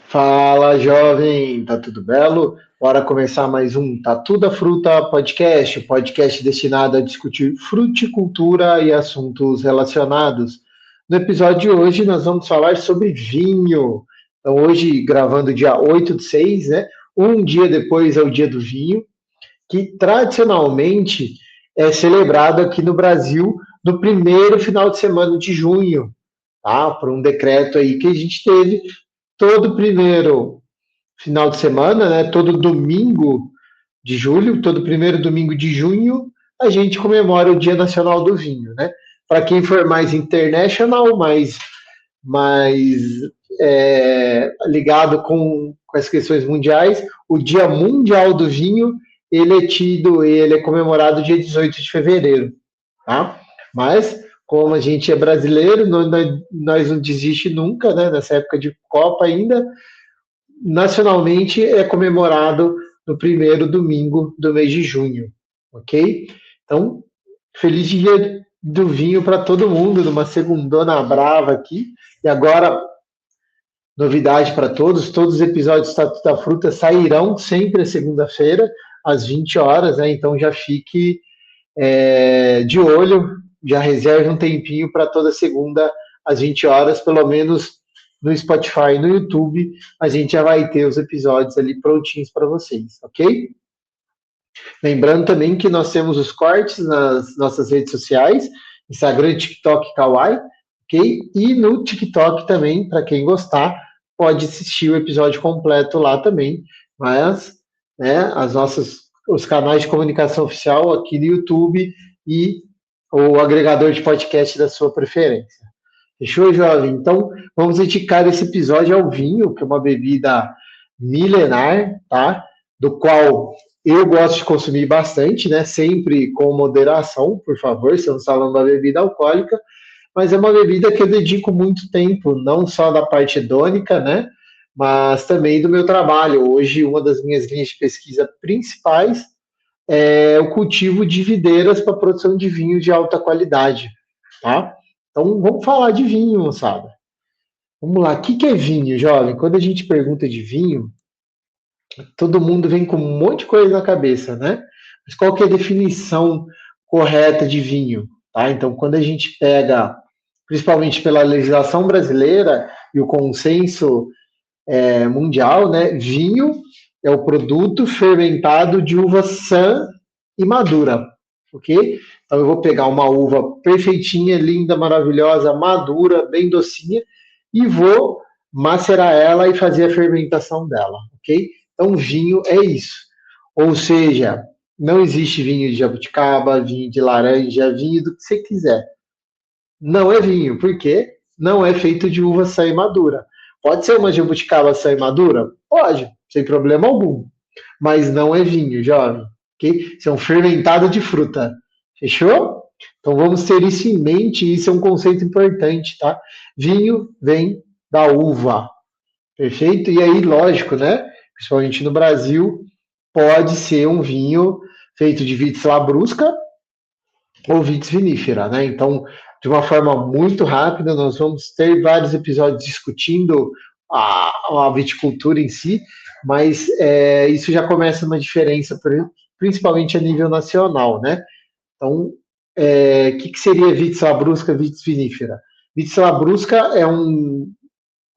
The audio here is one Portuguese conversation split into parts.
Fala, jovem, tá tudo belo? Bora começar mais um Tatu da Fruta podcast, podcast destinado a discutir fruticultura e assuntos relacionados. No episódio de hoje, nós vamos falar sobre vinho. Então, hoje, gravando dia 8/6, né? Um dia depois é o dia do vinho, que tradicionalmente é celebrado aqui no Brasil no primeiro final de semana de junho, tá? Por um decreto aí que a gente teve todo primeiro final de semana, né? Todo domingo de julho, todo primeiro domingo de junho, a gente comemora o Dia Nacional do Vinho, né? Para quem for mais international, mais ligado com as questões mundiais, o Dia Mundial do Vinho, ele é comemorado dia 18 de fevereiro, tá? Mas, como a gente é brasileiro, nós não desiste nunca, né? Nessa época de Copa ainda, nacionalmente é comemorado no primeiro domingo do mês de junho, ok? Então, feliz dia do vinho para todo mundo, numa segundona brava aqui. E agora, novidade para todos os episódios do Estatuto da Fruta sairão sempre a segunda-feira, às 20 horas, né? Então já fique de olho, já reserve um tempinho para toda segunda às 20 horas, pelo menos no Spotify e no YouTube, a gente já vai ter os episódios ali prontinhos para vocês, ok? Lembrando também que nós temos os cortes nas nossas redes sociais, Instagram, TikTok, Kawaii, ok? E no TikTok também, para quem gostar, pode assistir o episódio completo lá também, mas né, os canais de comunicação oficial aqui no YouTube e o agregador de podcast da sua preferência. Fechou, jovem? Então, vamos dedicar esse episódio ao vinho, que é uma bebida milenar, tá? Do qual eu gosto de consumir bastante, né? Sempre com moderação, por favor, estamos falando da bebida alcoólica, mas é uma bebida que eu dedico muito tempo, não só da parte hedônica, né? Mas também do meu trabalho. Hoje, uma das minhas linhas de pesquisa principais é o cultivo de videiras para produção de vinho de alta qualidade, tá? Então, vamos falar de vinho, moçada. Vamos lá, o que é vinho, jovem? Quando a gente pergunta de vinho, todo mundo vem com um monte de coisa na cabeça, né? Mas qual que é a definição correta de vinho? Tá? Então, quando a gente pega, principalmente pela legislação brasileira e o consenso mundial, né? Vinho é o produto fermentado de uva sã e madura, ok? Então eu vou pegar uma uva perfeitinha, linda, maravilhosa, madura, bem docinha, e vou macerar ela e fazer a fermentação dela, ok? Então vinho é isso. Ou seja, não existe vinho de jabuticaba, vinho de laranja, vinho do que você quiser. Não é vinho, porque não é feito de uva sã e madura. Pode ser uma jabuticaba sã e madura? Pode, sem problema algum. Mas não é vinho, jovem. Okay? Isso é um fermentado de fruta. Fechou? Então vamos ter isso em mente, isso é um conceito importante, tá? Vinho vem da uva. Perfeito? E aí, lógico, né? Principalmente no Brasil, pode ser um vinho feito de vitis labrusca ou vitis vinífera, né? Então, de uma forma muito rápida, nós vamos ter vários episódios discutindo a viticultura em si, mas isso já começa uma diferença, principalmente a nível nacional, né? Então, o que seria vitis labrusca, vitis vinífera? Vitis labrusca é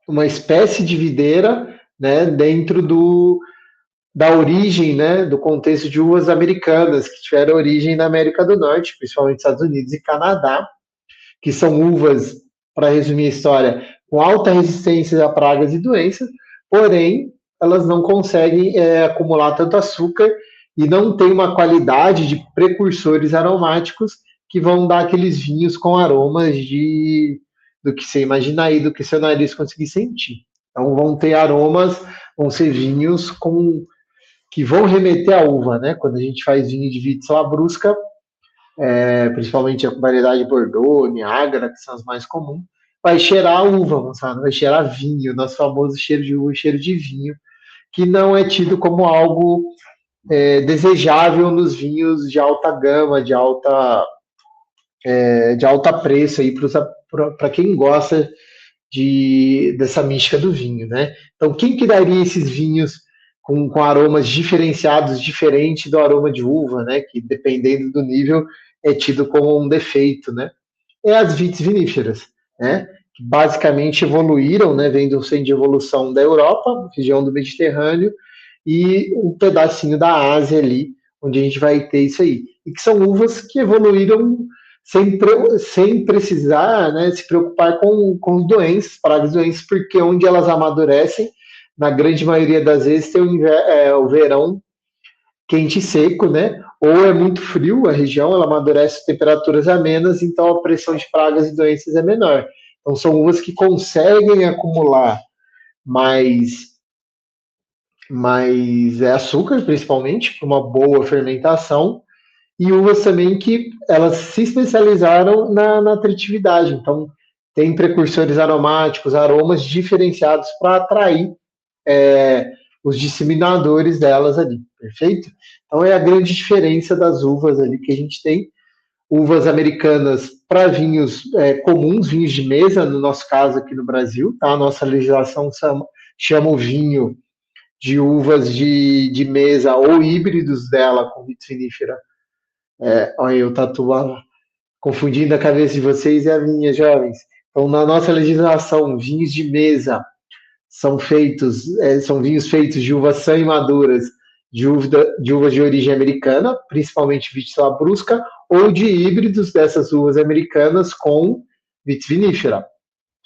uma espécie de videira, né, dentro da origem, né, do contexto de uvas americanas, que tiveram origem na América do Norte, principalmente Estados Unidos e Canadá, que são uvas, para resumir a história, com alta resistência a pragas e doenças, porém, elas não conseguem acumular tanto açúcar e não tem uma qualidade de precursores aromáticos que vão dar aqueles vinhos com aromas do que você imaginar aí, do que seu nariz conseguir sentir. Então, vão ter aromas, vão ser vinhos que vão remeter à uva, né? Quando a gente faz vinho de vitis labrusca, principalmente a variedade Bordeaux, Niágara, que são as mais comuns, vai cheirar a uva, moçada, vai cheirar vinho, nosso famoso cheiro de uva, cheiro de vinho, que não é tido como algo desejável nos vinhos de alta gama, de alta preço aí para quem gosta dessa mística do vinho, né? Então, quem que daria esses vinhos com aromas diferenciados, diferente do aroma de uva, né? Que dependendo do nível é tido como um defeito, né? É as vites viníferas, né? Que basicamente evoluíram, né? Vem do centro de evolução da Europa, região do Mediterrâneo, e um pedacinho da Ásia ali, onde a gente vai ter isso aí. E que são uvas que evoluíram sem precisar, né, se preocupar com doenças, pragas e doenças, porque onde elas amadurecem, na grande maioria das vezes, tem o verão quente e seco, né? Ou é muito frio a região, ela amadurece temperaturas amenas, então a pressão de pragas e doenças é menor. Então são uvas que conseguem acumular mais açúcar, principalmente, para uma boa fermentação, e uvas também que elas se especializaram na atratividade. Então, tem precursores aromáticos, aromas diferenciados para atrair os disseminadores delas ali, perfeito? Então, é a grande diferença das uvas ali que a gente tem. Uvas americanas para vinhos comuns, vinhos de mesa, no nosso caso aqui no Brasil, tá? A nossa legislação chama o vinho de uvas de mesa ou híbridos dela com vitis vinífera. Olha, eu tatuava, confundindo a cabeça de vocês e a minha, jovens. Então, na nossa legislação, vinhos de mesa são vinhos feitos de uvas sã e maduras, de uvas de origem americana, principalmente vitis labrusca, ou de híbridos dessas uvas americanas com vitis vinífera.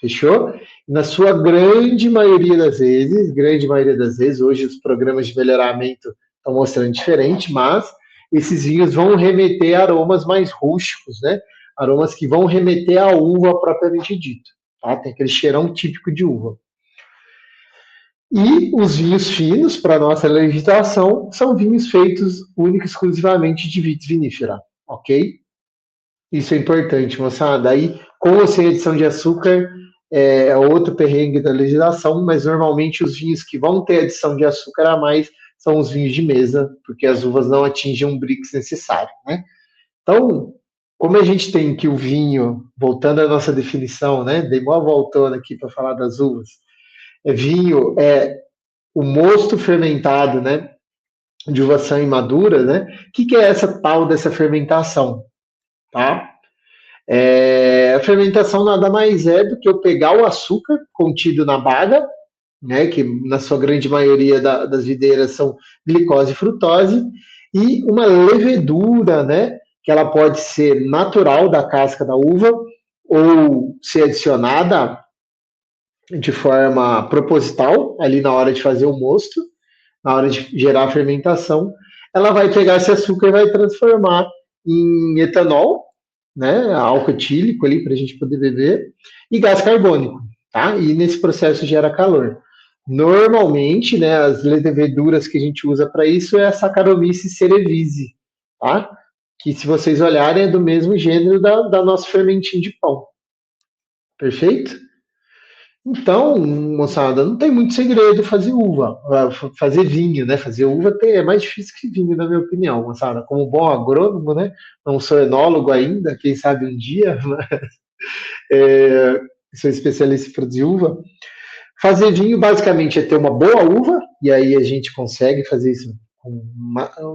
Fechou? Na sua grande maioria das vezes, hoje os programas de melhoramento estão mostrando diferente, mas esses vinhos vão remeter a aromas mais rústicos, né? Aromas que vão remeter à uva propriamente dito, tá? Tem aquele cheirão típico de uva. E os vinhos finos, para nossa legislação, são vinhos feitos única e exclusivamente de vitis vinífera, ok? Isso é importante, moçada. Aí, com ou sem adição de açúcar, é outro perrengue da legislação, mas normalmente os vinhos que vão ter adição de açúcar a mais são os vinhos de mesa, porque as uvas não atingem um Brix necessário, né? Então, como a gente tem que o vinho, voltando à nossa definição, né? Dei uma voltona aqui para falar das uvas. Vinho é o mosto fermentado, né? De uva sã e madura, né? O que é essa tal dessa fermentação, tá? A fermentação nada mais é do que eu pegar o açúcar contido na baga, né, que na sua grande maioria das videiras são glicose e frutose, e uma levedura, né, que ela pode ser natural da casca da uva ou ser adicionada de forma proposital, ali na hora de fazer o mosto, na hora de gerar a fermentação, ela vai pegar esse açúcar e vai transformar em etanol, né, álcool etílico ali para a gente poder beber, e gás carbônico, tá? E nesse processo gera calor. Normalmente, né, as leveduras que a gente usa para isso é a Saccharomyces cerevisiae, tá? Que se vocês olharem é do mesmo gênero da nosso fermentinho de pão. Perfeito? Então, moçada, não tem muito segredo fazer uva, fazer vinho, né? Fazer uva é mais difícil que vinho, na minha opinião, moçada. Como bom agrônomo, né? Não sou enólogo ainda, quem sabe um dia, mas sou especialista em produzir uva. Fazer vinho, basicamente, é ter uma boa uva, e aí a gente consegue fazer isso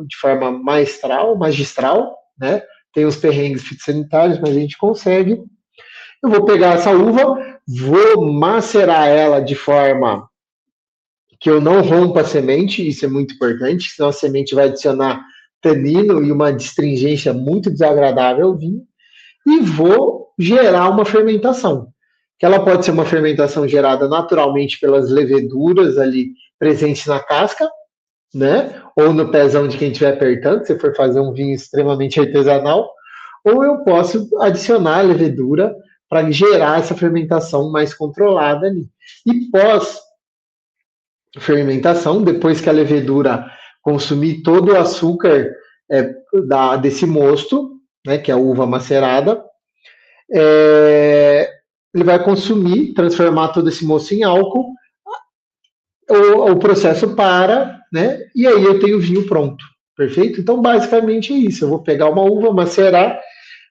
de forma magistral, né? Tem os perrengues fitossanitários, mas a gente consegue. Eu vou pegar essa uva, vou macerar ela de forma que eu não rompa a semente, isso é muito importante, senão a semente vai adicionar tanino e uma astringência muito desagradável ao vinho, e vou gerar uma fermentação, que ela pode ser uma fermentação gerada naturalmente pelas leveduras ali presentes na casca, né? Ou no pezão de quem estiver apertando, se for fazer um vinho extremamente artesanal, ou eu posso adicionar a levedura para gerar essa fermentação mais controlada ali. E pós-fermentação, depois que a levedura consumir todo o açúcar desse mosto, né, que é a uva macerada, ele vai consumir, transformar todo esse mosto em álcool, o processo para, né, e aí eu tenho o vinho pronto, perfeito? Então, basicamente é isso, eu vou pegar uma uva, macerar,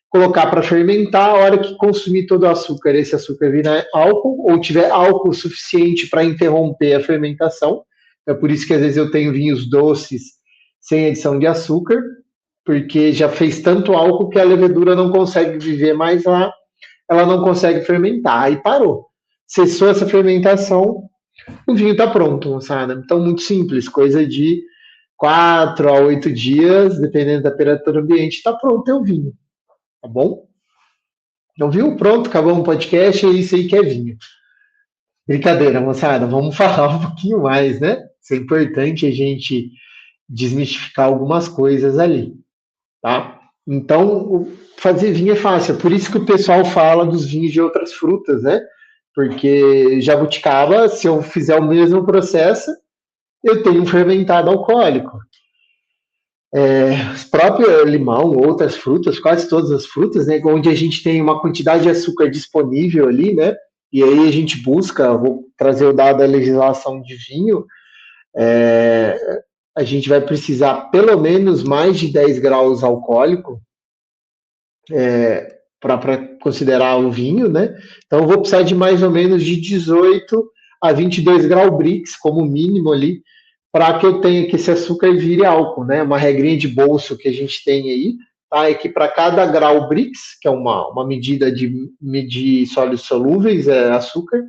colocar para fermentar, a hora que consumir todo o açúcar, esse açúcar virar álcool, ou tiver álcool suficiente para interromper a fermentação. É por isso que às vezes eu tenho vinhos doces sem adição de açúcar, porque já fez tanto álcool que a levedura não consegue viver mais lá, ela não consegue fermentar, aí parou. Cessou essa fermentação, o vinho está pronto, moçada. Então, muito simples, coisa de 4 a 8 dias, dependendo da temperatura ambiente, está pronto o vinho, tá bom? Não viu? Pronto, acabou o podcast, é isso aí que é vinho. Brincadeira, moçada, vamos falar um pouquinho mais, né? Isso é importante a gente desmistificar algumas coisas ali, tá? Então, fazer vinho é fácil, é por isso que o pessoal fala dos vinhos de outras frutas, né? Porque jabuticaba, se eu fizer o mesmo processo, eu tenho um fermentado alcoólico. Os próprios limão, outras frutas, quase todas as frutas, né, onde a gente tem uma quantidade de açúcar disponível ali, né, e aí a gente busca, vou trazer o dado da legislação de vinho, a gente vai precisar pelo menos mais de 10 graus alcoólico para considerar o vinho, né, então eu vou precisar de mais ou menos de 18 a 22 graus Brix, como mínimo ali, para que eu tenha que esse açúcar vire álcool, né? Uma regrinha de bolso que a gente tem aí, tá? É que para cada grau Brix, que é uma medida de medir sólidos solúveis, açúcar,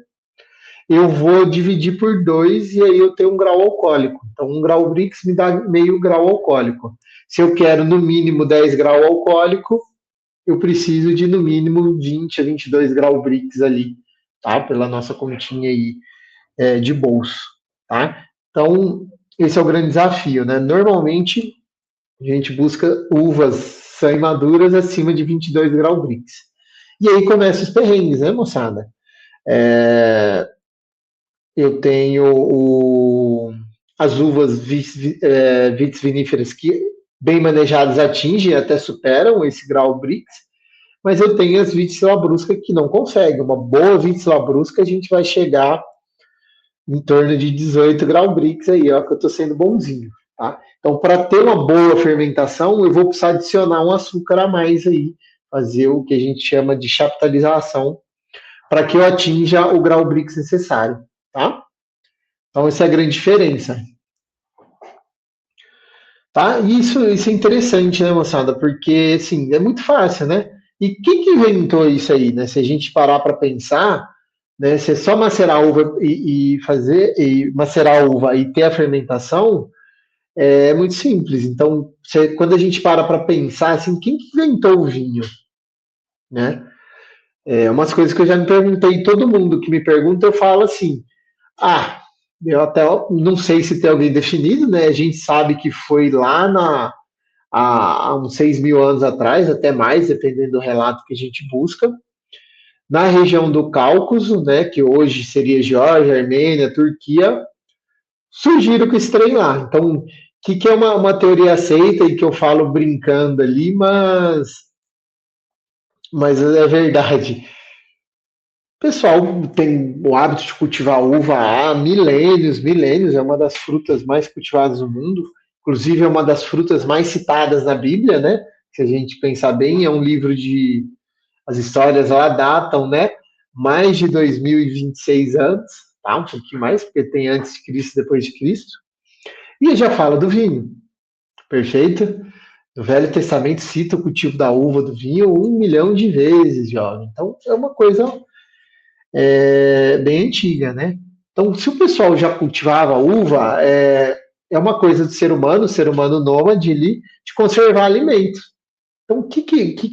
eu vou dividir por 2 e aí eu tenho um grau alcoólico. Então, um grau Brix me dá meio grau alcoólico. Se eu quero no mínimo 10 graus alcoólico, eu preciso de no mínimo 20 a 22 graus Brix ali, tá? Pela nossa continha aí de bolso, tá? Então, esse é o grande desafio, né? Normalmente, a gente busca uvas semi-maduras acima de 22 graus Brix. E aí começam os perrengues, né, moçada? Eu tenho as uvas vitis viníferas que, bem manejadas, atingem até superam esse grau Brix, mas eu tenho as vitis labrusca que não conseguem. Uma boa vitis labrusca a gente vai chegar em torno de 18 graus Brix aí, ó, que eu estou sendo bonzinho, tá? Então, para ter uma boa fermentação, eu vou precisar adicionar um açúcar a mais aí, fazer o que a gente chama de chaptalização, para que eu atinja o grau Brix necessário, tá? Então, essa é a grande diferença. Tá? Isso é interessante, né, moçada? Porque, assim, é muito fácil, né? E quem que inventou isso aí, né? Se a gente parar para pensar, né, se é só macerar a uva e macerar a uva e ter a fermentação, é muito simples. Então, quando a gente para pensar, assim, quem que inventou o vinho, né? Umas coisas que eu já me perguntei, todo mundo que me pergunta, eu falo assim, eu até não sei se tem alguém definido, né? A gente sabe que foi lá há uns 6.000 anos atrás, até mais, dependendo do relato que a gente busca, na região do Cáucaso, né, que hoje seria Geórgia, Armênia, Turquia, surgiram com esse trem lá. Então, que é uma teoria aceita e que eu falo brincando ali, mas é verdade. O pessoal tem o hábito de cultivar uva há milênios, é uma das frutas mais cultivadas no mundo, inclusive é uma das frutas mais citadas na Bíblia, né? Se a gente pensar bem, é um livro de... As histórias lá datam, né? Mais de 2026 anos, tá? Um pouquinho mais, porque tem antes de Cristo e depois de Cristo. E já fala do vinho, perfeito? O Velho Testamento cita o cultivo da uva, do vinho, 1 milhão de vezes, jovem. Então, é uma coisa bem antiga, né? Então, se o pessoal já cultivava uva, é uma coisa do ser humano nômade, de conservar alimento. Então, o que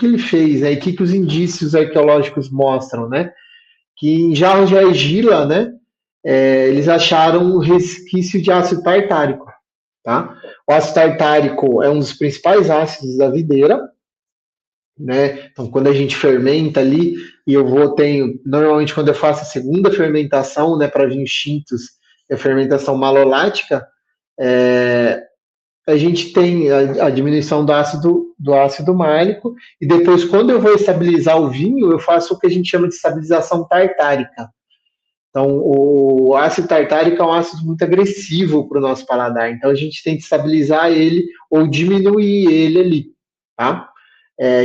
ele fez, né? E o que os indícios arqueológicos mostram, né? Que em jarros de argila, né? Eles acharam um resquício de ácido tartárico, tá? O ácido tartárico é um dos principais ácidos da videira, né? Então, quando a gente fermenta ali, e normalmente quando eu faço a segunda fermentação, né, para vinhos tintos, a fermentação malolática, a gente tem a diminuição do ácido málico, e depois, quando eu vou estabilizar o vinho, eu faço o que a gente chama de estabilização tartárica. Então, o ácido tartárico é um ácido muito agressivo para o nosso paladar, então a gente tem que estabilizar ele ou diminuir ele ali, tá?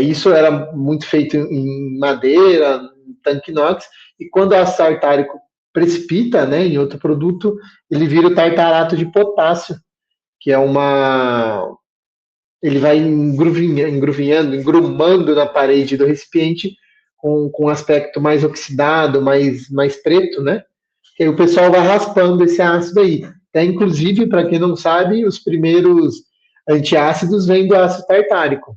Isso era muito feito em madeira, em tanque inox, e quando o ácido tartárico precipita, né, em outro produto, ele vira o tartarato de potássio, que é ele vai engruvinhando, engrumando na parede do recipiente com um aspecto mais oxidado, mais preto, né? E aí o pessoal vai raspando esse ácido aí. Inclusive, para quem não sabe, os primeiros antiácidos vêm do ácido tartárico,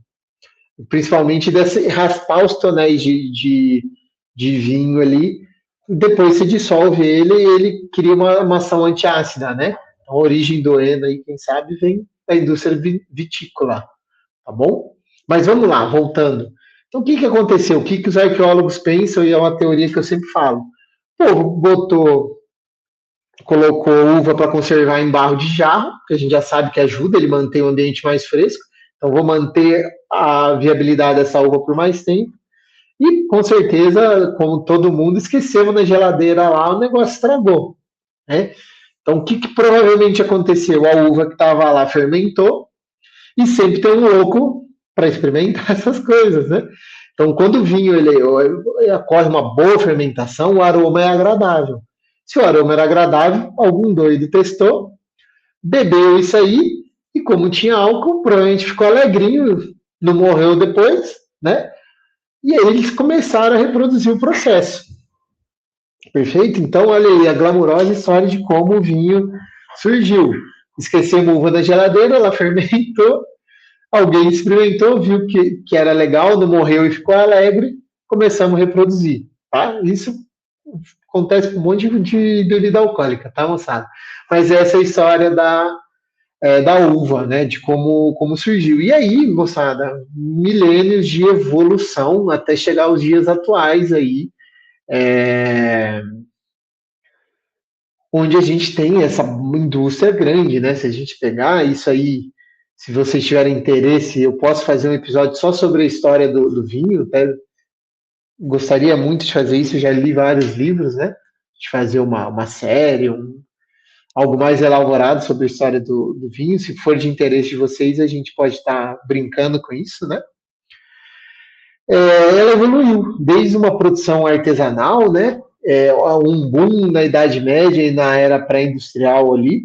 principalmente desse raspar os tonéis de vinho ali, depois se dissolve ele e ele cria uma ação antiácida, né? A origem do eno aí, quem sabe, vem da indústria vitícola, tá bom? Mas vamos lá, voltando. Então, o que aconteceu? O que os arqueólogos pensam, e é uma teoria que eu sempre falo. O povo colocou uva para conservar em barro de jarro, que a gente já sabe que ajuda, ele mantém o ambiente mais fresco. Então, vou manter a viabilidade dessa uva por mais tempo. E, com certeza, como todo mundo, esquecemos na geladeira lá, o negócio estragou, né? Então, o que provavelmente aconteceu? A uva que estava lá fermentou, e sempre tem um louco para experimentar essas coisas, né? Então, quando o vinho ele ocorre uma boa fermentação, o aroma é agradável. Se o aroma era agradável, algum doido testou, bebeu isso aí, e como tinha álcool, provavelmente ficou alegrinho, não morreu depois, né? E aí eles começaram a reproduzir o processo. Perfeito? Então, olha aí a glamurosa história de como o vinho surgiu. Esquecemos a uva da geladeira, ela fermentou, alguém experimentou, viu que era legal, não morreu e ficou alegre, começamos a reproduzir, tá? Isso acontece com um monte de bebida alcoólica, tá, moçada? Mas essa é a história da uva, né, de como surgiu. E aí, moçada, milênios de evolução até chegar aos dias atuais aí, onde a gente tem essa indústria grande, né? Se a gente pegar isso aí, se vocês tiverem interesse, eu posso fazer um episódio só sobre a história do vinho, até gostaria muito de fazer isso, já li vários livros, né? De fazer uma série, algo mais elaborado sobre a história do vinho. Se for de interesse de vocês, a gente pode estar brincando com isso, né? Ela evoluiu desde uma produção artesanal, né? Um boom na Idade Média e na era pré-industrial ali,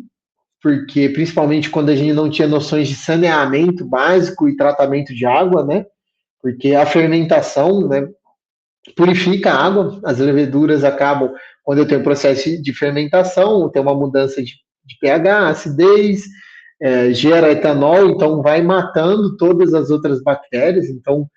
porque principalmente quando a gente não tinha noções de saneamento básico e tratamento de água, né? Porque a fermentação, né, purifica a água, as leveduras acabam, quando eu tenho um processo de fermentação, tem uma mudança de pH, acidez, gera etanol, então vai matando todas as outras bactérias, então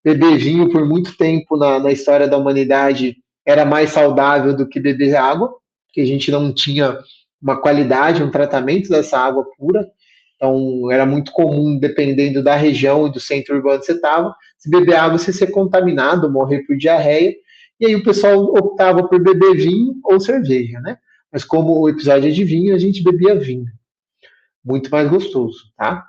beber vinho por muito tempo na história da humanidade era mais saudável do que beber água, porque a gente não tinha uma qualidade, um tratamento dessa água pura. Então, era muito comum, dependendo da região e do centro urbano que você estava, se beber água, você ser contaminado, morrer por diarreia. E aí o pessoal optava por beber vinho ou cerveja, né? Mas como o episódio é de vinho, a gente bebia vinho. Muito mais gostoso, tá?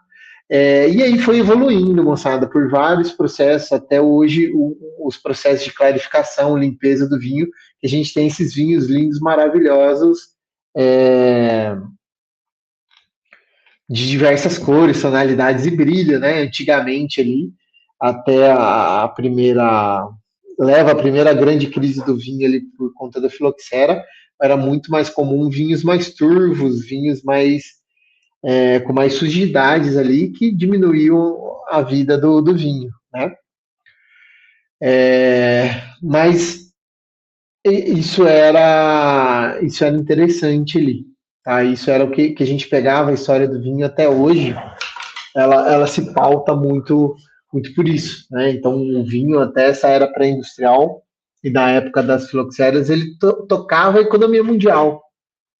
E aí foi evoluindo, moçada, por vários processos, até hoje os processos de clarificação, limpeza do vinho, que a gente tem esses vinhos lindos, maravilhosos, de diversas cores, tonalidades e brilho, né? Antigamente ali, até a primeira grande crise do vinho ali por conta da filoxera, era muito mais comum vinhos mais turvos, vinhos com mais sujidades ali, que diminuíam a vida do vinho, né? Mas isso era interessante ali, tá? Isso era o que a gente pegava a história do vinho até hoje, ela se pauta muito, muito por isso, né? Então, o vinho, até essa era pré-industrial e da época das filoxeras, ele tocava a economia mundial.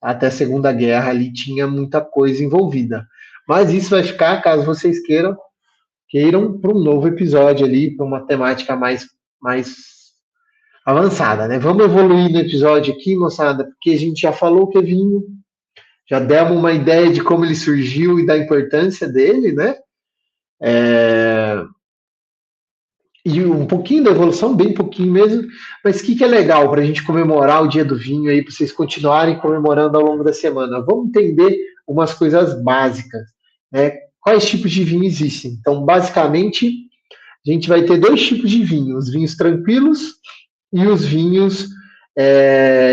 Até a Segunda Guerra ali tinha muita coisa envolvida. Mas isso vai ficar, caso vocês queiram para um novo episódio ali, para uma temática mais avançada, né? Vamos evoluir no episódio aqui, moçada, porque a gente já falou que é vinho, já demos uma ideia de como ele surgiu e da importância dele, né? E um pouquinho da evolução, bem pouquinho mesmo, mas o que é legal para a gente comemorar o dia do vinho aí, para vocês continuarem comemorando ao longo da semana? Vamos entender umas coisas básicas, né? Quais tipos de vinho existem? Então, basicamente, a gente vai ter dois tipos de vinho, os vinhos tranquilos e os vinhos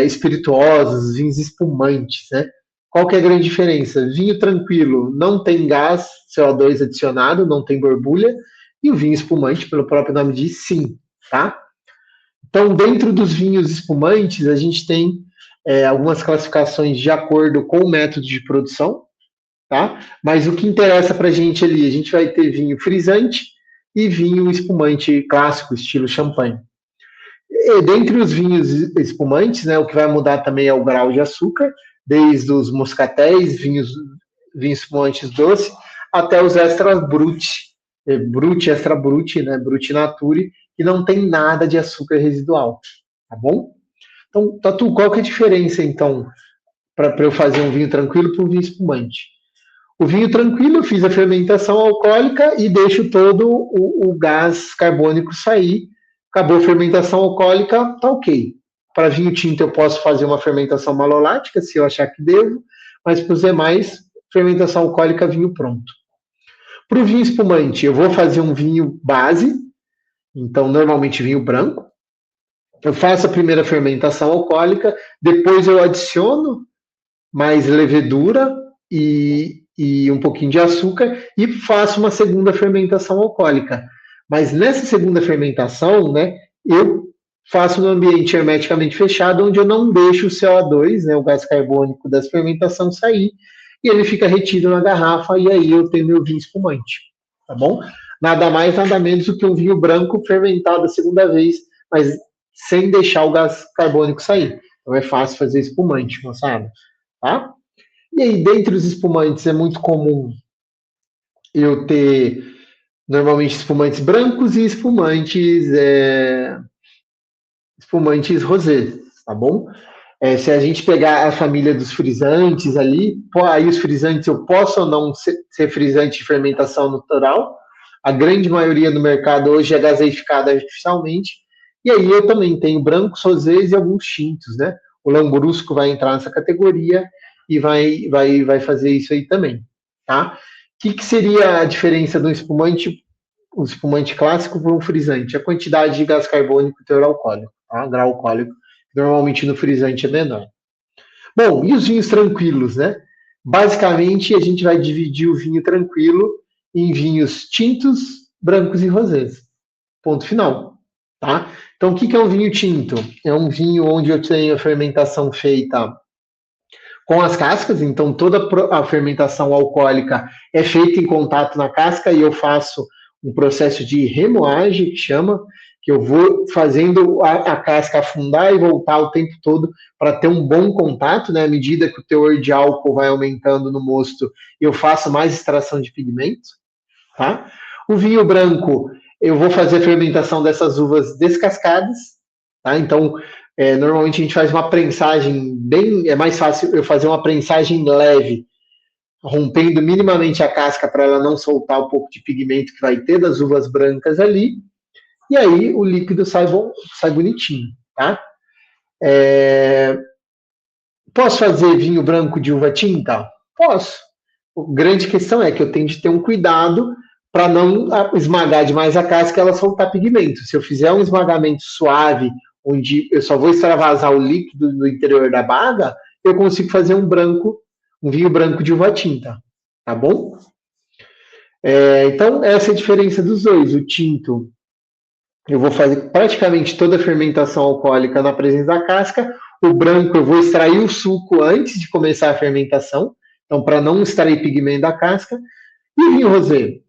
espirituosos, vinhos espumantes, né? Qual que é a grande diferença? Vinho tranquilo não tem gás CO2 adicionado, não tem borbulha, e o vinho espumante, pelo próprio nome diz, sim, tá? Então, dentro dos vinhos espumantes, a gente tem algumas classificações de acordo com o método de produção, tá? Mas o que interessa para a gente ali, a gente vai ter vinho frisante e vinho espumante clássico, estilo champanhe. E dentre os vinhos espumantes, né, o que vai mudar também é o grau de açúcar, desde os moscatéis, vinhos espumantes doce, até os extra brut, extra brut, né, brut nature, que não tem nada de açúcar residual, tá bom? Então, Tatu, qual que é a diferença, então, para eu fazer um vinho tranquilo para um vinho espumante? O vinho tranquilo, eu fiz a fermentação alcoólica e deixo todo o gás carbônico sair. Acabou a fermentação alcoólica, tá ok. Para vinho tinto eu posso fazer uma fermentação malolática, se eu achar que devo, mas para os demais, fermentação alcoólica, vinho pronto. Para o vinho espumante, eu vou fazer um vinho base, então normalmente vinho branco. Eu faço a primeira fermentação alcoólica, depois eu adiciono mais levedura e um pouquinho de açúcar e faço uma segunda fermentação alcoólica. Mas nessa segunda fermentação, né, eu faço no ambiente hermeticamente fechado, onde eu não deixo o CO2, né, o gás carbônico das fermentações sair, e ele fica retido na garrafa, e aí eu tenho meu vinho espumante, tá bom? Nada mais, nada menos do que um vinho branco fermentado a segunda vez, mas sem deixar o gás carbônico sair. Então é fácil fazer espumante, moçada, tá? E aí, dentre os espumantes, é muito comum eu ter, normalmente, espumantes brancos e espumantes rosés, tá bom? Se a gente pegar a família dos frisantes ali, aí os frisantes eu posso ou não ser frisante de fermentação natural. A grande maioria do mercado hoje é gaseificada artificialmente. E aí eu também tenho brancos, rosés e alguns tintos, né? O lambrusco vai entrar nessa categoria e vai fazer isso aí também, tá? O que seria a diferença do espumante, um espumante clássico para um frisante? A quantidade de gás carbônico e teor alcoólico, tá? Grau alcoólico, normalmente no frisante é menor. Bom, e os vinhos tranquilos, né? Basicamente, a gente vai dividir o vinho tranquilo em vinhos tintos, brancos e rosés. Ponto final, tá? Então, o que é um vinho tinto? É um vinho onde eu tenho a fermentação feita com as cascas, então toda a fermentação alcoólica é feita em contato na casca e eu faço um processo de remoagem, que chama, que eu vou fazendo a casca afundar e voltar o tempo todo para ter um bom contato, né? À medida que o teor de álcool vai aumentando no mosto, eu faço mais extração de pigmento, tá? O vinho branco, eu vou fazer a fermentação dessas uvas descascadas, tá? Então, normalmente a gente faz uma prensagem é mais fácil eu fazer uma prensagem leve, rompendo minimamente a casca para ela não soltar o pouco de pigmento que vai ter das uvas brancas ali, e aí o líquido sai bonitinho, tá? Posso fazer vinho branco de uva tinta? Posso. A grande questão é que eu tenho de ter um cuidado para não esmagar demais a casca e ela soltar pigmento. Se eu fizer um esmagamento suave, onde eu só vou extravasar o líquido no interior da baga, eu consigo fazer um vinho branco de uva tinta, tá bom? Então, essa é a diferença dos dois. O tinto, eu vou fazer praticamente toda a fermentação alcoólica na presença da casca. O branco, eu vou extrair o suco antes de começar a fermentação, então, para não extrair pigmento da casca. E o vinho rosé?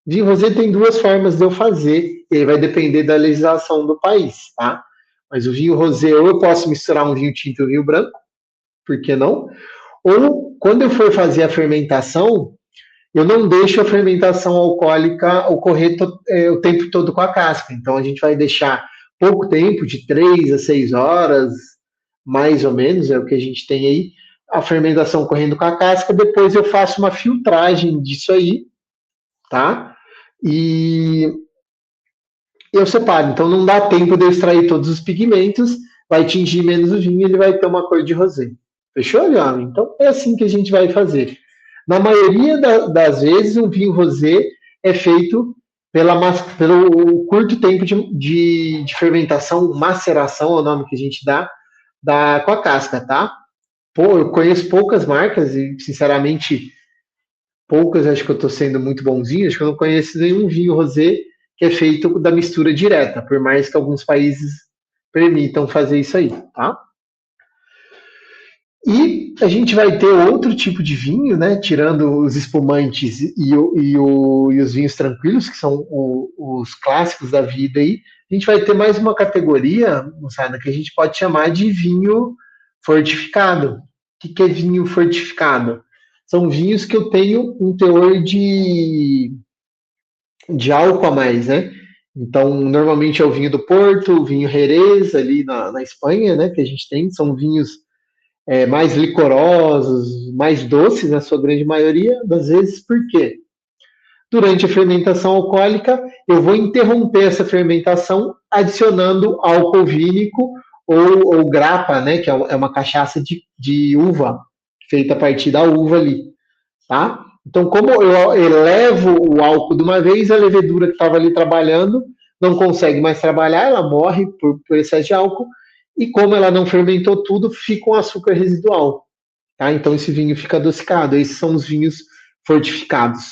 Vinho rosé tem duas formas de eu fazer, e aí vai depender da legislação do país, tá? Mas o vinho rosé, ou eu posso misturar um vinho tinto e um vinho branco, por que não? Ou, quando eu for fazer a fermentação, eu não deixo a fermentação alcoólica ocorrer o tempo todo com a casca. Então, a gente vai deixar pouco tempo, de 3 a 6 horas, mais ou menos, é o que a gente tem aí, a fermentação correndo com a casca, depois eu faço uma filtragem disso aí, tá? E eu separo. Então, não dá tempo de eu extrair todos os pigmentos, vai tingir menos o vinho e ele vai ter uma cor de rosé. Fechou, Leandro? Então, é assim que a gente vai fazer. Na maioria das vezes, um vinho rosé é feito pelo curto tempo de fermentação, maceração é o nome que a gente dá com a casca, tá? Pô, eu conheço poucas marcas e, sinceramente, poucas, acho que eu estou sendo muito bonzinho, acho que eu não conheço nenhum vinho rosé que é feito da mistura direta, por mais que alguns países permitam fazer isso aí, tá? E a gente vai ter outro tipo de vinho, né? Tirando os espumantes e os vinhos tranquilos, que são os clássicos da vida aí, a gente vai ter mais uma categoria, moçada, que a gente pode chamar de vinho fortificado. O que é vinho fortificado? São vinhos que eu tenho um teor de álcool a mais, né? Então, normalmente é o vinho do Porto, o vinho Jerez, ali na Espanha, né? Que a gente tem, são vinhos mais licorosos, mais doces, na sua grande maioria das vezes. Por quê? Durante a fermentação alcoólica, eu vou interromper essa fermentação adicionando álcool vínico ou grapa, né? Que é uma cachaça de uva, feita a partir da uva ali, tá? Então, como eu elevo o álcool de uma vez, a levedura que estava ali trabalhando não consegue mais trabalhar, ela morre por excesso de álcool, e como ela não fermentou tudo, fica um açúcar residual. Tá? Então, esse vinho fica adocicado. Esses são os vinhos fortificados.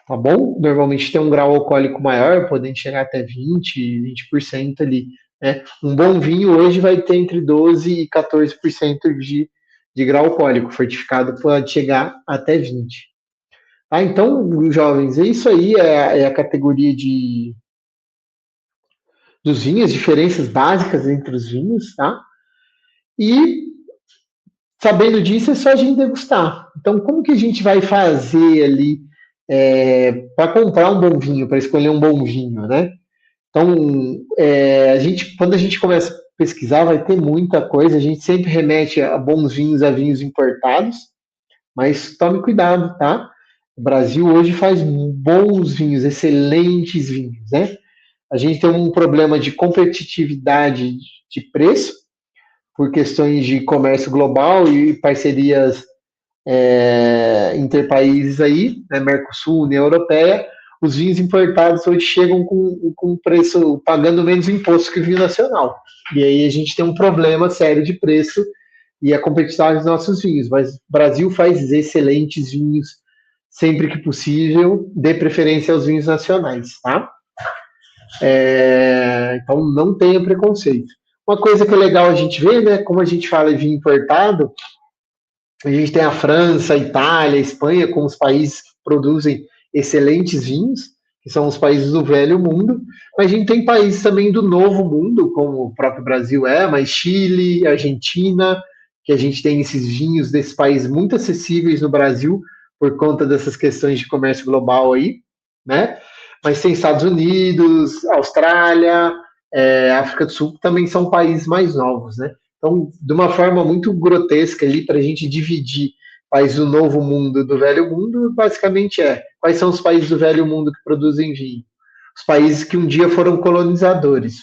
Tá bom? Normalmente tem um grau alcoólico maior, podendo chegar até 20% ali. Né? Um bom vinho hoje vai ter entre 12% e 14% de grau alcoólico. Fortificado pode chegar até 20%. Ah, então, jovens, é isso aí, é a categoria dos vinhos, diferenças básicas entre os vinhos, tá? E, sabendo disso, é só a gente degustar. Então, como que a gente vai fazer ali para comprar um bom vinho, para escolher um bom vinho, né? Então, quando a gente começa a pesquisar, vai ter muita coisa, a gente sempre remete a bons vinhos, a vinhos importados, mas tome cuidado, tá? O Brasil hoje faz bons vinhos, excelentes vinhos, né? A gente tem um problema de competitividade de preço, por questões de comércio global e parcerias interpaíses aí, né, Mercosul, União Europeia. Os vinhos importados hoje chegam com preço, pagando menos imposto que o vinho nacional. E aí a gente tem um problema sério de preço e a competitividade dos nossos vinhos. Mas o Brasil faz excelentes vinhos sempre que possível, dê preferência aos vinhos nacionais, tá? Então não tenha preconceito. Uma coisa que é legal a gente ver, né? Como a gente fala de vinho importado, a gente tem a França, a Itália, a Espanha como os países que produzem excelentes vinhos, que são os países do velho mundo, mas a gente tem países também do novo mundo, como o próprio Brasil mas Chile, Argentina, que a gente tem esses vinhos desses países muito acessíveis no Brasil, por conta dessas questões de comércio global aí, né? Mas tem Estados Unidos, Austrália, África do Sul, que também são países mais novos, né? Então, de uma forma muito grotesca ali, para a gente dividir países do novo mundo do velho mundo, basicamente quais são os países do velho mundo que produzem vinho? Os países que um dia foram colonizadores.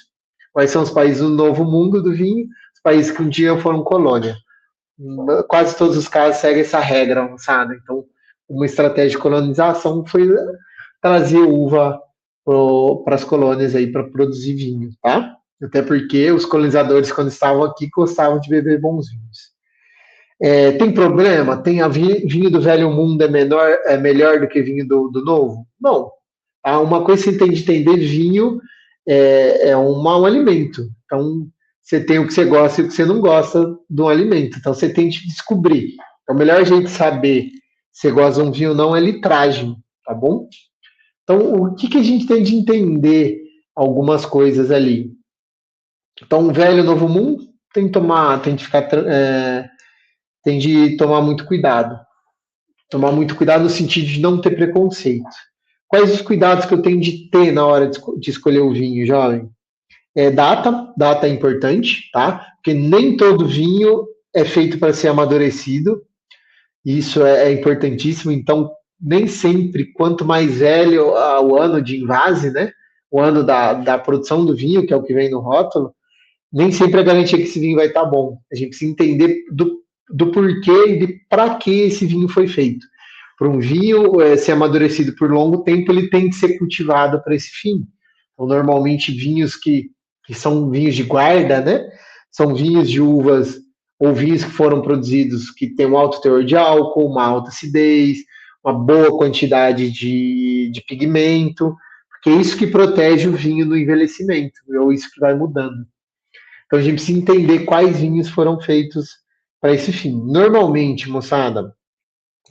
Quais são os países do novo mundo do vinho? Os países que um dia foram colônia. Quase todos os casos seguem essa regra avançada. Então, uma estratégia de colonização foi trazer uva para as colônias aí para produzir vinho, tá? Até porque os colonizadores, quando estavam aqui, gostavam de beber bons vinhos. Tem problema? Vinho do velho mundo é melhor do que vinho do novo? Não. Uma coisa que você tem de entender, vinho é um alimento. Então, você tem o que você gosta e o que você não gosta de um alimento. Então, você tem de descobrir. O melhor jeito de saber se você gosta de um vinho ou não é litragem, tá bom? Então, o que a gente tem de entender algumas coisas ali? Então, velho novo mundo tem de tomar muito cuidado. Tomar muito cuidado no sentido de não ter preconceito. Quais os cuidados que eu tenho de ter na hora de escolher o vinho, jovem? Data é importante, tá? Porque nem todo vinho é feito para ser amadurecido. Isso é importantíssimo. Então, nem sempre, quanto mais velho o ano de invase, né? O ano da produção do vinho, que é o que vem no rótulo, nem sempre é garantia que esse vinho vai estar bom. A gente precisa entender do porquê e de para que esse vinho foi feito. para um vinho ser amadurecido por longo tempo, ele tem que ser cultivado para esse fim. Então, normalmente, vinhos que são vinhos de guarda, né? São vinhos de uvas ou vinhos que foram produzidos que têm um alto teor de álcool, uma alta acidez, uma boa quantidade de pigmento, porque é isso que protege o vinho no envelhecimento, ou isso que vai mudando. Então a gente precisa entender quais vinhos foram feitos para esse fim. Normalmente, moçada,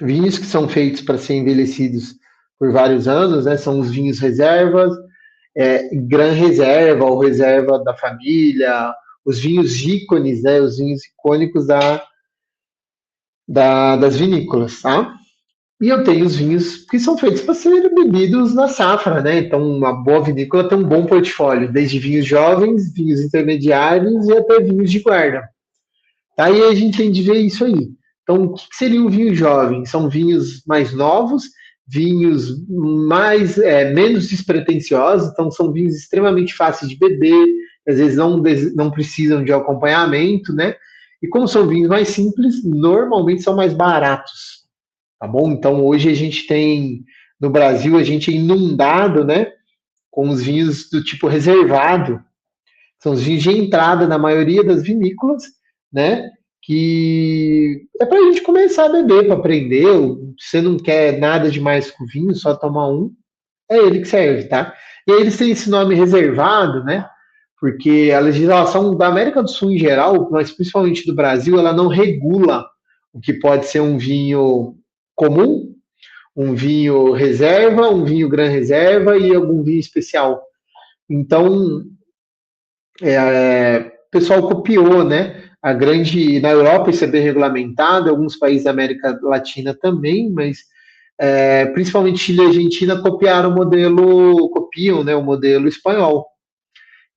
vinhos que são feitos para ser envelhecidos por vários anos, né, são os vinhos reservas, Gran Reserva ou Reserva da Família, os vinhos ícones, né, os vinhos icônicos das vinícolas, tá? E eu tenho os vinhos que são feitos para serem bebidos na safra, né? Então, uma boa vinícola tem um bom portfólio, desde vinhos jovens, vinhos intermediários e até vinhos de guarda. Aí a gente tem de ver isso aí. Então, o que seria um vinho jovem? São vinhos mais novos, vinhos menos despretensiosos, então são vinhos extremamente fáceis de beber, às vezes não precisam de acompanhamento, né? E como são vinhos mais simples, normalmente são mais baratos, tá bom? Então, hoje a gente tem, no Brasil, a gente é inundado, né, com os vinhos do tipo reservado. São os vinhos de entrada na maioria das vinícolas, né, que é para a gente começar a beber, para aprender. Se você não quer nada demais com vinho, só tomar um, é ele que serve, tá? E aí eles têm esse nome reservado, né, porque a legislação da América do Sul em geral, mas principalmente do Brasil, ela não regula o que pode ser um vinho comum, um vinho reserva, um vinho gran reserva e algum vinho especial. Então, o pessoal copiou, né? Na Europa isso é bem regulamentado, alguns países da América Latina também, mas principalmente Chile e Argentina copiam, né, o modelo espanhol.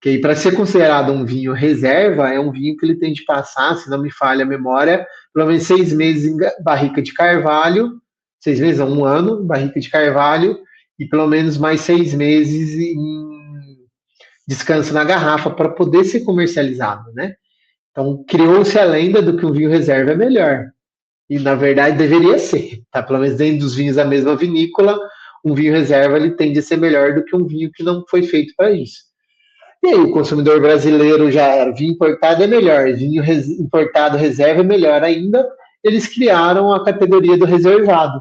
Que para ser considerado um vinho reserva, é um vinho que ele tem de passar, se não me falha a memória, pelo menos 6 meses em barrica de carvalho, 6 meses, não, 1 ano, barrica de carvalho, e pelo menos mais 6 meses em descanso na garrafa para poder ser comercializado, né? Então, criou-se a lenda do que um vinho reserva é melhor. E, na verdade, deveria ser, tá? Pelo menos dentro dos vinhos da mesma vinícola, um vinho reserva ele tende a ser melhor do que um vinho que não foi feito para isso. E aí, o consumidor brasileiro já era, vinho importado é melhor, vinho importado reserva é melhor ainda, eles criaram a categoria do reservado.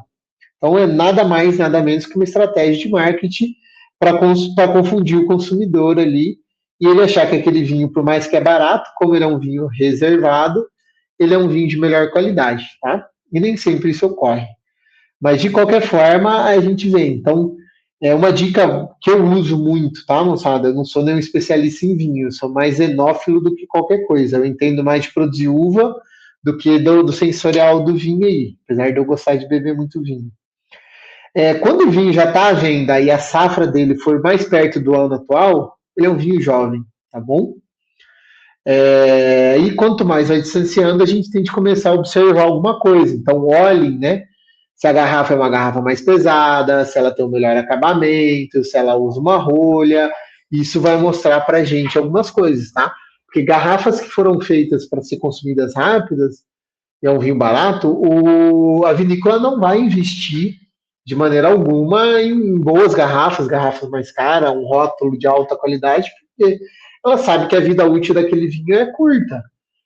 Então, é nada mais, nada menos que uma estratégia de marketing para confundir o consumidor ali e ele achar que aquele vinho, por mais que é barato, como ele é um vinho reservado, ele é um vinho de melhor qualidade, tá? E nem sempre isso ocorre. Mas, de qualquer forma, a gente vê. Então, é uma dica que eu uso muito, tá, moçada? Eu não sou nenhum especialista em vinho, eu sou mais enófilo do que qualquer coisa. Eu entendo mais de produzir uva do que do sensorial do vinho aí, apesar de eu gostar de beber muito vinho. Quando o vinho já está à venda e a safra dele for mais perto do ano atual, ele é um vinho jovem, tá bom? E quanto mais vai distanciando, a gente tem de começar a observar alguma coisa. Então, olhem, né? Se a garrafa é uma garrafa mais pesada, se ela tem um melhor acabamento, se ela usa uma rolha, isso vai mostrar para a gente algumas coisas, tá? Porque garrafas que foram feitas para ser consumidas rápidas, e é um vinho barato, a vinícola não vai investir de maneira alguma em boas garrafas mais caras, um rótulo de alta qualidade, porque ela sabe que a vida útil daquele vinho é curta.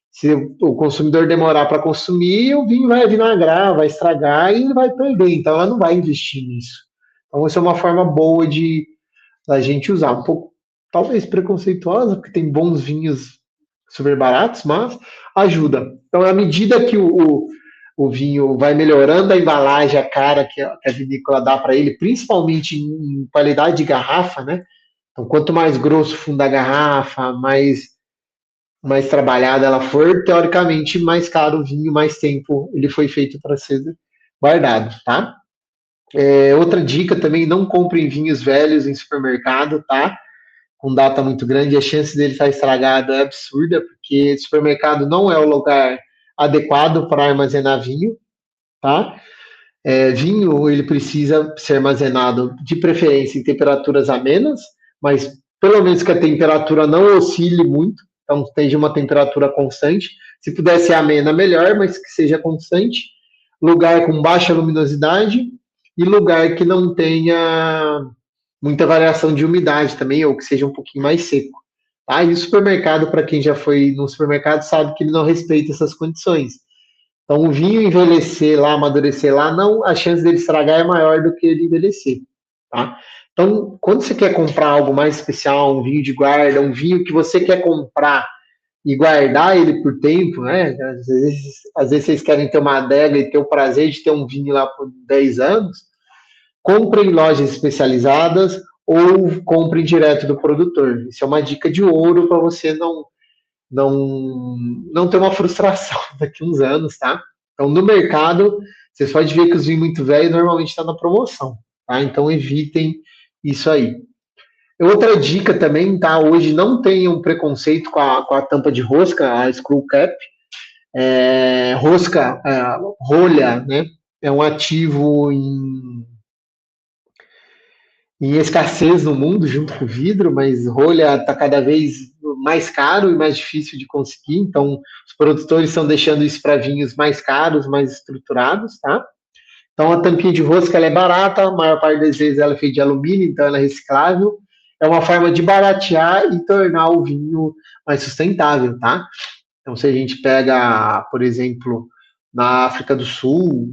Se o consumidor demorar para consumir, o vinho vai vinagrar, vai estragar e ele vai perder. Então, ela não vai investir nisso. Então, essa é uma forma boa da gente usar. Um pouco, talvez, preconceituosa, porque tem bons vinhos super baratos, mas ajuda. Então, à medida que o vinho vai melhorando a embalagem, a cara que a vinícola dá para ele, principalmente em qualidade de garrafa, né? Então, quanto mais grosso o fundo da garrafa, mais trabalhada ela for, teoricamente, mais caro o vinho, mais tempo ele foi feito para ser guardado, tá? Outra dica também, não comprem vinhos velhos em supermercado, tá? Com data muito grande, a chance dele estar estragado é absurda, porque supermercado não é o lugar adequado para armazenar vinho, tá? Vinho, ele precisa ser armazenado, de preferência, em temperaturas amenas, mas pelo menos que a temperatura não oscile muito, então esteja uma temperatura constante. Se puder ser amena, melhor, mas que seja constante. lugar com baixa luminosidade e lugar que não tenha muita variação de umidade também, ou que seja um pouquinho mais seco. Tá? E o supermercado, para quem já foi no supermercado, sabe que ele não respeita essas condições. Então, o vinho envelhecer lá, amadurecer lá, não, a chance dele estragar é maior do que ele envelhecer. Tá? Então, quando você quer comprar algo mais especial, um vinho de guarda, um vinho que você quer comprar e guardar ele por tempo, né? Às vezes vocês querem ter uma adega e ter o prazer de ter um vinho lá por 10 anos, comprem em lojas especializadas ou comprem direto do produtor. Isso é uma dica de ouro para você não ter uma frustração daqui a uns anos, tá? Então, no mercado, vocês podem ver que os vinhos muito velhos normalmente estão na promoção, tá? Então, evitem isso aí. Outra dica também, tá? Hoje não tenham preconceito com a tampa de rosca, a screw cap. Rosca, rolha, né? É um ativo em escassez no mundo, junto com o vidro, mas rolha está cada vez mais caro e mais difícil de conseguir, então os produtores estão deixando isso para vinhos mais caros, mais estruturados, tá? Então a tampinha de rosca ela é barata, a maior parte das vezes ela é feita de alumínio, então ela é reciclável, é uma forma de baratear e tornar o vinho mais sustentável, tá? Então se a gente pega, por exemplo, na África do Sul,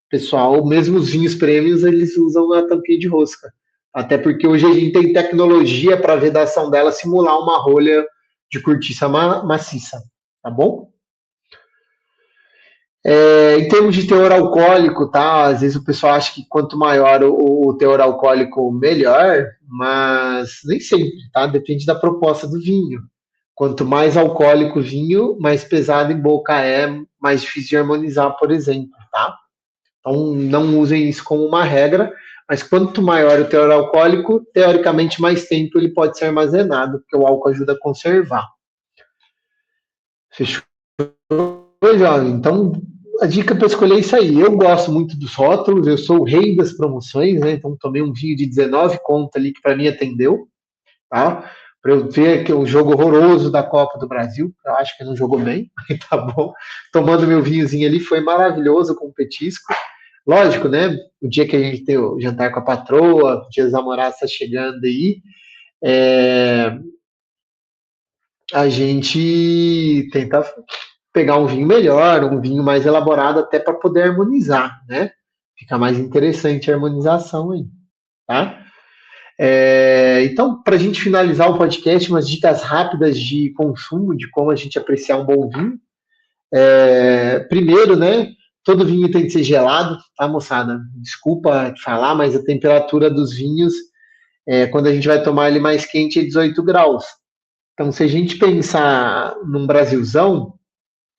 pessoal, mesmo os vinhos prêmios, eles usam a tampinha de rosca. Até porque hoje a gente tem tecnologia para a vedação dela simular uma rolha de cortiça maciça, tá bom? Em termos de teor alcoólico, tá? Às vezes o pessoal acha que quanto maior o teor alcoólico, melhor, mas nem sempre, tá? Depende da proposta do vinho. Quanto mais alcoólico o vinho, mais pesado em boca é, mais difícil de harmonizar, por exemplo, tá? Então, não usem isso como uma regra, mas quanto maior o teor alcoólico, teoricamente mais tempo ele pode ser armazenado, porque o álcool ajuda a conservar. Fechou, jovem? Então, a dica para escolher é isso aí. Eu gosto muito dos rótulos, eu sou o rei das promoções, né? Então, tomei um vinho de 19 conto ali que para mim atendeu, tá? Para eu ver que o jogo horroroso da Copa do Brasil, eu acho que não jogou bem, tá bom? Tomando meu vinhozinho ali, foi maravilhoso com o petisco. Lógico, né? O dia que a gente tem o jantar com a patroa, o dia dos namorados está chegando aí, a gente tenta pegar um vinho melhor, um vinho mais elaborado, até para poder harmonizar, né? Fica mais interessante a harmonização aí, tá? Então, para a gente finalizar o podcast, umas dicas rápidas de consumo, de como a gente apreciar um bom vinho. Primeiro, né? Todo vinho tem que ser gelado, tá, moçada? Desculpa te falar, mas a temperatura dos vinhos, quando a gente vai tomar ele mais quente, é 18 graus. Então, se a gente pensar num Brasilzão,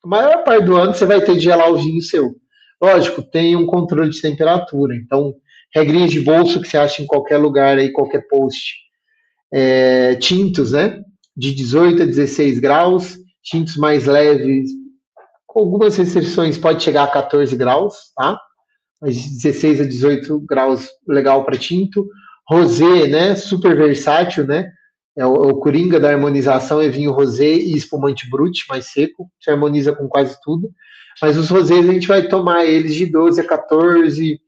a maior parte do ano você vai ter de gelar o vinho seu. Lógico, tem um controle de temperatura. Então, regrinhas de bolso que você acha em qualquer lugar aí, qualquer post. Tintos, né? De 18 a 16 graus, tintos mais leves, com algumas restrições, pode chegar a 14 graus, tá? Mas 16 a 18 graus, legal para tinto. Rosé, né? Super versátil, né? É o coringa da harmonização, é vinho rosé e espumante brut, mais seco, se harmoniza com quase tudo. Mas os rosés a gente vai tomar eles de 12 a 14,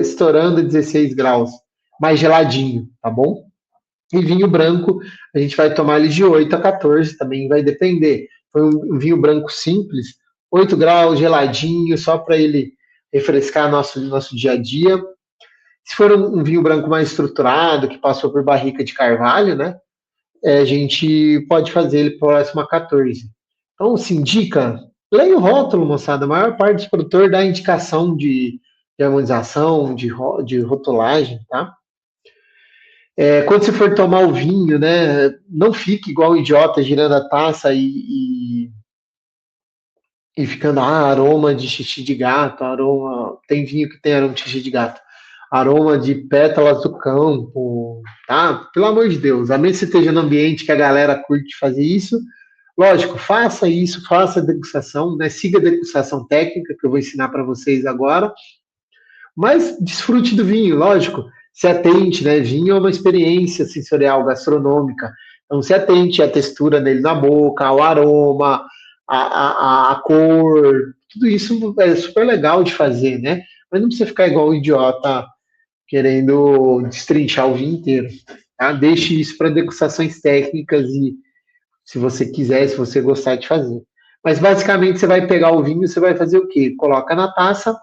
estourando 16 graus, mais geladinho, tá bom? E vinho branco, a gente vai tomar eles de 8 a 14, também vai depender. Foi um vinho branco simples, 8 graus, geladinho, só para ele refrescar nosso dia a dia. Se for um vinho branco mais estruturado, que passou por barrica de carvalho, né? A gente pode fazer ele próximo a 14. Então, se indica, leia o rótulo, moçada. A maior parte dos produtores dá indicação de harmonização, de rotulagem, tá? Quando você for tomar o vinho, né, não fique igual um idiota girando a taça e ficando, aroma de xixi de gato, aroma. Tem vinho que tem aroma de xixi de gato, aroma de pétalas do campo, tá? Pelo amor de Deus, a menos que você esteja no ambiente que a galera curte fazer isso, lógico, faça isso, faça a degustação, né? Siga a degustação técnica que eu vou ensinar para vocês agora, mas desfrute do vinho, lógico. Se atente, né? Vinho é uma experiência sensorial, gastronômica. Então, se atente à textura dele na boca, ao aroma, a cor, tudo isso é super legal de fazer, né? Mas não precisa ficar igual um idiota querendo destrinchar o vinho inteiro. Tá? Deixe isso para degustações técnicas e se você quiser, se você gostar de fazer. Mas basicamente você vai pegar o vinho, você vai fazer o quê? Coloca na taça,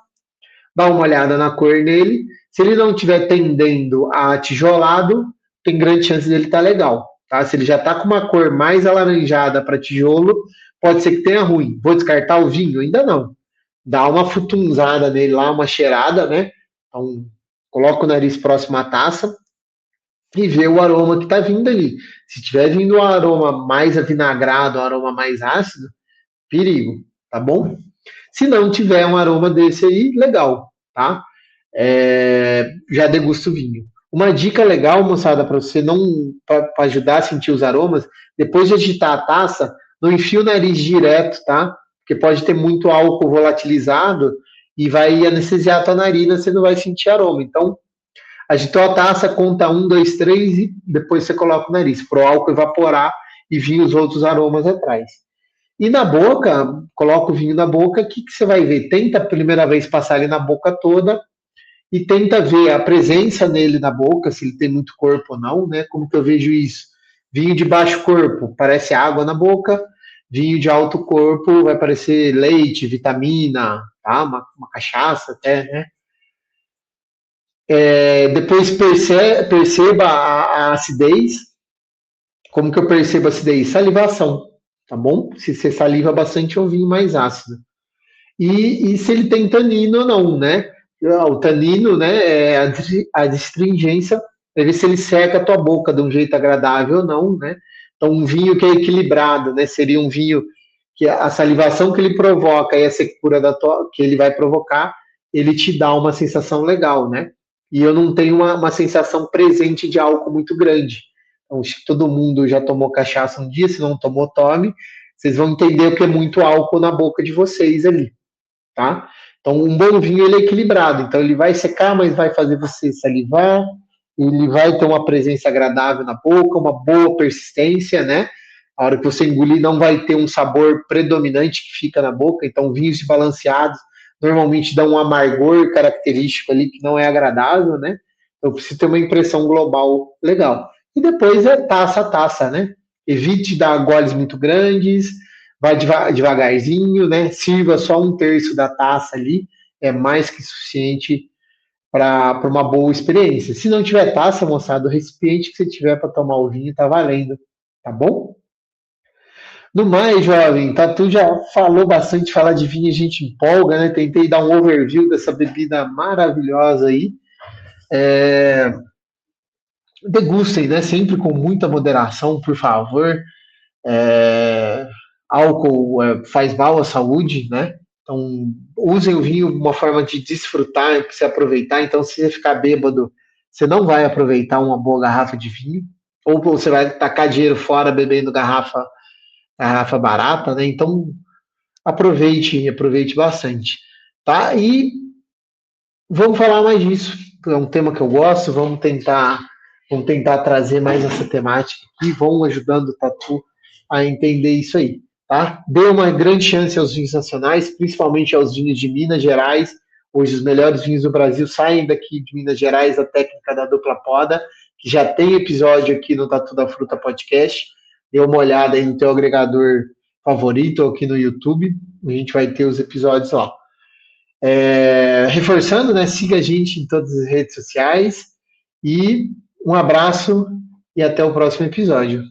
dá uma olhada na cor nele. Se ele não estiver tendendo a tijolado, tem grande chance dele estar legal. Tá? Se ele já está com uma cor mais alaranjada para tijolo, pode ser que tenha ruim. Vou descartar o vinho? Ainda não. Dá uma futunzada nele lá, uma cheirada, né? Então, coloca o nariz próximo à taça e vê o aroma que está vindo ali. Se tiver vindo um aroma mais avinagrado, um aroma mais ácido, perigo, tá bom? Se não tiver um aroma desse aí, legal, tá? Já degusta o vinho. Uma dica legal, moçada, para você não para ajudar a sentir os aromas, depois de agitar a taça, não enfia o nariz direto, tá? Porque pode ter muito álcool volatilizado e vai anestesiar a tua narina, você não vai sentir aroma. Então, agitou a taça, conta 1, 2, 3 e depois você coloca o nariz, para o álcool evaporar e vir os outros aromas atrás. E na boca, coloca o vinho na boca, o que você vai ver? Tenta a primeira vez passar ele na boca toda e tenta ver a presença nele na boca, se ele tem muito corpo ou não, né? Como que eu vejo isso? Vinho de baixo corpo, parece água na boca. Vinho de alto corpo vai parecer leite, vitamina, tá? Uma cachaça até, né? Depois perceba a acidez. Como que eu percebo a acidez? Salivação, tá bom? Se você saliva bastante, é um vinho mais ácido. E se ele tem tanino ou não, né? O tanino, né, é a astringência, para ver se ele seca a tua boca de um jeito agradável ou não, né? Então, um vinho que é equilibrado, né, seria um vinho que a salivação que ele provoca e a secura que ele vai provocar, ele te dá uma sensação legal, né? E eu não tenho uma sensação presente de álcool muito grande. Então, se todo mundo já tomou cachaça um dia, se não tomou, tome. Vocês vão entender o que é muito álcool na boca de vocês ali, tá? Então, um bom vinho, ele é equilibrado. Então, ele vai secar, mas vai fazer você salivar. Ele vai ter uma presença agradável na boca, uma boa persistência, né? A hora que você engolir, não vai ter um sabor predominante que fica na boca. Então, vinhos balanceados normalmente dão um amargor característico ali que não é agradável, né? Então, precisa ter uma impressão global legal. E depois é taça a taça, né? Evite dar goles muito grandes, vai devagarzinho, né? Sirva só 1/3 da taça ali, é mais que suficiente para uma boa experiência. Se não tiver taça, moçada, o recipiente que você tiver para tomar o vinho tá valendo, tá bom? No mais, jovem, Tatu já falou bastante, falar de vinho a gente empolga, né? Tentei dar um overview dessa bebida maravilhosa aí. Degustem, né? Sempre com muita moderação, por favor. É, Álcool faz mal à saúde, né? Então, usem o vinho uma forma de desfrutar, para você aproveitar. Então, se você ficar bêbado, você não vai aproveitar uma boa garrafa de vinho, ou você vai tacar dinheiro fora bebendo garrafa barata, né? Então, aproveite bastante, tá? E vamos falar mais disso. É um tema que eu gosto, vamos tentar trazer mais essa temática e vão ajudando o Tatu a entender isso aí, tá? Dê uma grande chance aos vinhos nacionais, principalmente aos vinhos de Minas Gerais. Hoje os melhores vinhos do Brasil saem daqui de Minas Gerais, a técnica da dupla poda, que já tem episódio aqui no Tatu da Fruta Podcast. Dê uma olhada aí no teu agregador favorito aqui no YouTube. A gente vai ter os episódios lá. Reforçando, né? Siga a gente em todas as redes sociais e um abraço e até o próximo episódio.